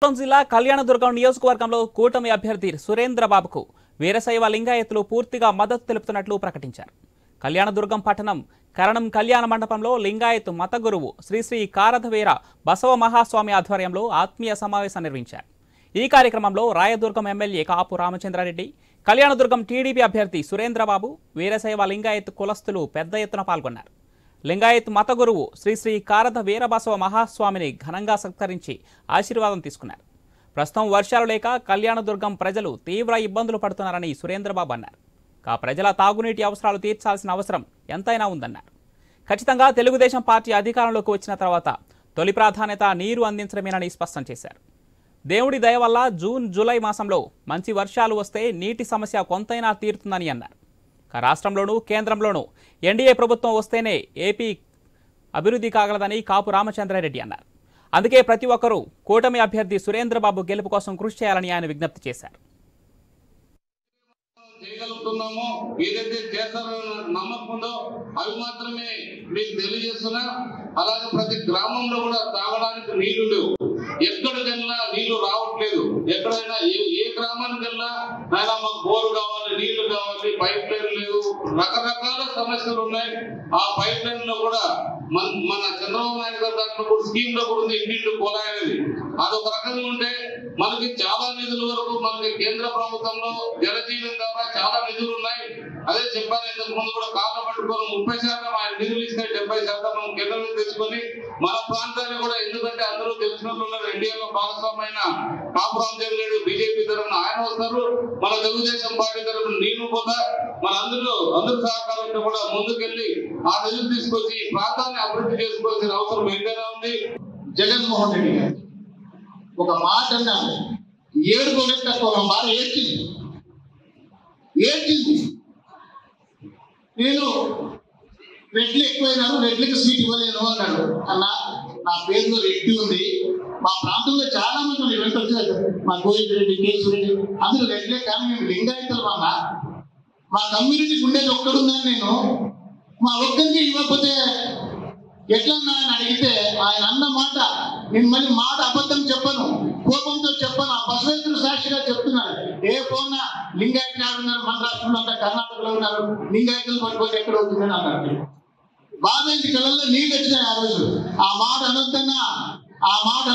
జిల్లా కళ్యాణదుర్గం నియోజకవర్గంలో కూటమి అభ్యర్థి సురేంద్రబాబుకు వీరశైవ లింగాయతులు పూర్తిగా మద్దతు తెలుపుతున్నట్లు ప్రకటించారు. కళ్యాణదుర్గం పట్టణం కరణం కళ్యాణ మండపంలో లింగాయత్ మత గురువు శ్రీ కారధవీర బసవ మహాస్వామి ఆధ్వర్యంలో ఆత్మీయ సమావేశం నిర్వహించారు. ఈ కార్యక్రమంలో రాయదుర్గం ఎమ్మెల్యే కాపు రామచంద్రారెడ్డి, కళ్యాణదుర్గం టీడీపీ అభ్యర్థి సురేంద్రబాబు, వీరశైవ లింగాయత్ కులస్తులు పెద్ద ఎత్తున పాల్గొన్నారు. లింగాయత్ మత గురువు శ్రీ కారధ వీరబసవ మహాస్వామిని ఘనంగా సత్కరించి ఆశీర్వాదం తీసుకున్నారు. ప్రస్తుతం వర్షాలు లేక కళ్యాణదుర్గం ప్రజలు తీవ్ర ఇబ్బందులు పడుతున్నారని సురేంద్రబాబు అన్నారు. ప్రజల తాగునీటి అవసరాలు తీర్చాల్సిన అవసరం ఎంతైనా ఉందన్నారు. ఖచ్చితంగా తెలుగుదేశం పార్టీ అధికారంలోకి వచ్చిన తర్వాత తొలి ప్రాధాన్యత నీరు అందించడమేనని స్పష్టం చేశారు. దేవుడి దయ వల్ల జూన్, జూలై మాసంలో మంచి వర్షాలు వస్తే నీటి సమస్య కొంతైనా తీరుతుందని అన్నారు. రాష్ట్రంలోనూ కేంద్రంలోనూ ఎన్డీఏ ప్రభుత్వం వస్తేనే ఏపీ అభివృద్ధి కాగలదని కాపు రామచంద్రారెడ్డి అన్నారు. అందుకే ప్రతి ఒక్కరూ కూటమి అభ్యర్థి సురేంద్రబాబు గెలుపు కోసం కృషి చేయాలని ఆయన విజ్ఞప్తి చేశారు. చేయగలుగుతున్నామో ఏదైతే చేస్తారన్న నమ్మకం ఉందో అవి మాత్రమే మీకు తెలియజేస్తున్నా. అలాగే ప్రతి గ్రామంలో కూడా తాగడానికి నీళ్లు లేవు. ఎక్కడికెళ్ళినా నీళ్లు రావట్లేదు. ఎక్కడైనా ఏ గ్రామానికి వెళ్ళినా ఆయన మాకు బోరు కావాలి, నీళ్లు కావాలి, పైప్ లైన్ లేవు, రకరకాల సమస్యలు ఉన్నాయి. ఆ పైప్ లైన్ లో కూడా మన చంద్రబాబు నాయుడు గారు దాంట్లో కూడా స్కీమ్ లో కూడా ఉంది ఇంటింటి కుళాయి అనేది. అదొక రకంగా ఉంటే మనకి చాలా నిధుల వరకు మనకి కేంద్ర ప్రభుత్వంలో జలజీవన్ ద్వారా చాలా నిధులు ఉన్నాయి. అదే చెప్పాను ఇంతకు ముందు కూడా కాళ్ళ పట్టుకొని 30% ఆయన నిధులు ఇస్తే 70% మనం కేంద్రం తెచ్చుకొని మన ప్రాంతాన్ని కూడా, ఎందుకంటే అందరూ తెలిసినట్లు ఎన్డీఏలో భాగస్వామైన కాపు రామచంద్రారెడ్డి బీజేపీ తరఫున ఆయన వస్తారు, మన తెలుగుదేశం పార్టీ తరఫున నేను పోతా, మన అందరూ సహకారంతో కూడా ముందుకెళ్లి ఆ నిధులు తీసుకొచ్చి ప్రాంతాన్ని అభివృద్ధి చేసుకోవాల్సిన అవసరం ఎంతైనా ఉంది. జగన్మోహన్ రెడ్డి గారు ఒక మాట అన్నాను, 7 కోట్లు తక్కువ బాగా ఏడ్చింది. నేను రెడ్లు ఎక్కువైనాను, రెడ్లకి సీట్ ఇవ్వలేను అన్నాడు. అన్నా, నా పేరులో రెడ్డి ఉంది, మా ప్రాంతంలో చాలా మంది ఈవెంట్ వచ్చారు, మా గోవింద్ రెడ్డి, కేశవరెడ్డి అందరూ రెడ్లే, కానీ మేము లింగాయతులు అన్నా. మా కమ్యూనిటీకి ఉండేది ఒక్కడుందని నేను మా ఒక్కరికి ఇవ్వకపోతే ఎట్లన్నా అని అడిగితే ఆయన అన్న మాట, నేను మళ్ళీ మాట అబద్ధం చెప్పను, కోపంతో చెప్పను, ఆ బసవేశ్వర సాక్షిగా చెప్తున్నాను. ఏ పోన్నా లింగాయతులు ఆడున్నారు, మన రాష్ట్రంలో అంతా కర్ణాటకలో ఉన్నారు, లింగాయతులు పట్టుకొని ఎక్కడ అవుతుందని అన్నారు. బాధ ఇంటి కళ్ళల్లో నీళ్ళు వచ్చినాయి ఆ రోజు. ఆ మాట అనొద్దన్నా, ఆ మాట